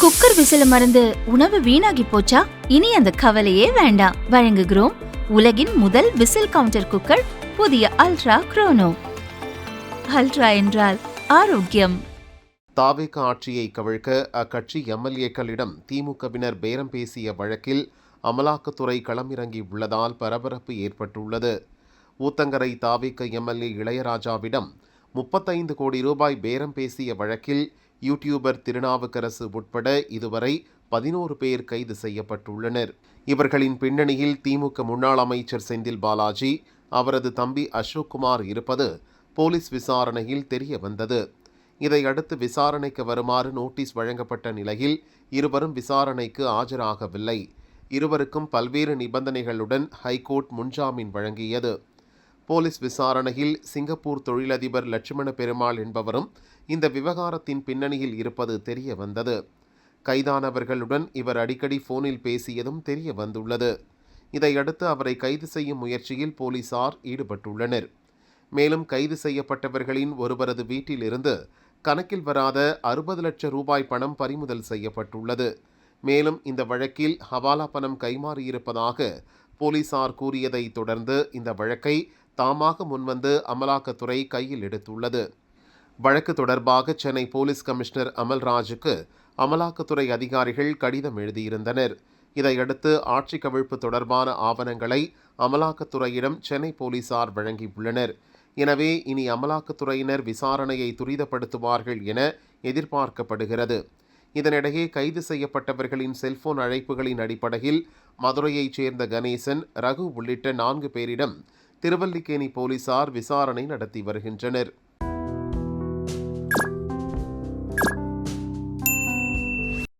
Cooker விசில மறந்து உணவு வீணாகி போச்சா? இனி அந்த கவலையே வேண்டாம். வழங்குகிறோம் உலகின் முதல் விசில் கவுண்டர் குக்கர், புதிய அல்ட்ரா குரோனோ. அல்ட்ரா என்றால் ஆரோக்கியம். தாவேக ஆட்சியை கவிழ்க்க அக்கட்சி எம்எல்ஏக்களிடம் திமுகவினர் பேரம் பேசிய வழக்கில் அமலாக்கத்துறை களமிறங்கி உள்ளதால் பரபரப்பு ஏற்பட்டுள்ளது. ஊத்தங்கரை தாவேக எம்எல்ஏ இளையராஜாவிடம் 35 கோடி ரூபாய் பேரம் பேசிய வழக்கில் யூடியூபர் திருநாவுக்கரசு உட்பட இதுவரை 11 பேர் கைது செய்யப்பட்டுள்ளனர். இவர்களின் பின்னணியில் திமுக முன்னாள் அமைச்சர் செந்தில் பாலாஜி, அவரது தம்பி அசோக்குமார் இருப்பது போலீஸ் விசாரணையில் தெரிய வந்தது. இதையடுத்து விசாரணைக்கு வருமாறு நோட்டீஸ் வழங்கப்பட்ட நிலையில் இருவரும் விசாரணைக்கு ஆஜராகவில்லை. இருவருக்கும் பல்வேறு நிபந்தனைகளுடன் ஹைகோர்ட் முன்ஜாமீன் வழங்கியது. போலீஸ் விசாரணையில் சிங்கப்பூர் தொழிலதிபர் லட்சுமண பெருமாள் என்பவரும் இந்த விவகாரத்தின் பின்னணியில் இருப்பது தெரிய வந்தது. கைதானவர்களுடன் இவர் அடிக்கடி போனில் பேசியதும் தெரிய வந்துள்ளது. இதையடுத்து அவரை கைது செய்யும் முயற்சியில் போலீசார் ஈடுபட்டுள்ளனர். மேலும் கைது செய்யப்பட்டவர்களின் ஒருவரது வீட்டிலிருந்து கணக்கில் வராத 60 லட்சம் ரூபாய் பணம் பறிமுதல் செய்யப்பட்டுள்ளது. மேலும் இந்த வழக்கில் ஹவாலா பணம் கைமாறியிருப்பதாக போலீசார் கூறியதை தொடர்ந்து இந்த வழக்கை தாமாக முன்வந்து அமலாக்கத்துறை கையில் எடுத்துள்ளது. வழக்கு தொடர்பாக சென்னை போலீஸ் கமிஷனர் அமல்ராஜுக்கு அமலாக்கத்துறை அதிகாரிகள் கடிதம் எழுதியிருந்தனர். இதையடுத்து ஆட்சி கவிழ்ப்பு தொடர்பான ஆவணங்களை அமலாக்கத்துறையிடம் சென்னை போலீசார் வழங்கியுள்ளனர். எனவே இனி அமலாக்கத்துறையினர் விசாரணையை துரிதப்படுத்துவார்கள் என எதிர்பார்க்கப்படுகிறது. இதனிடையே கைது செய்யப்பட்டவர்களின் செல்போன் அழைப்புகளின் அடிப்படையில் மதுரையைச் சேர்ந்த கணேசன், ரகு உள்ளிட்ட 4 பேரிடம் திருவல்லிக்கேணி போலீசார் விசாரணை நடத்தி வருகின்றனர்.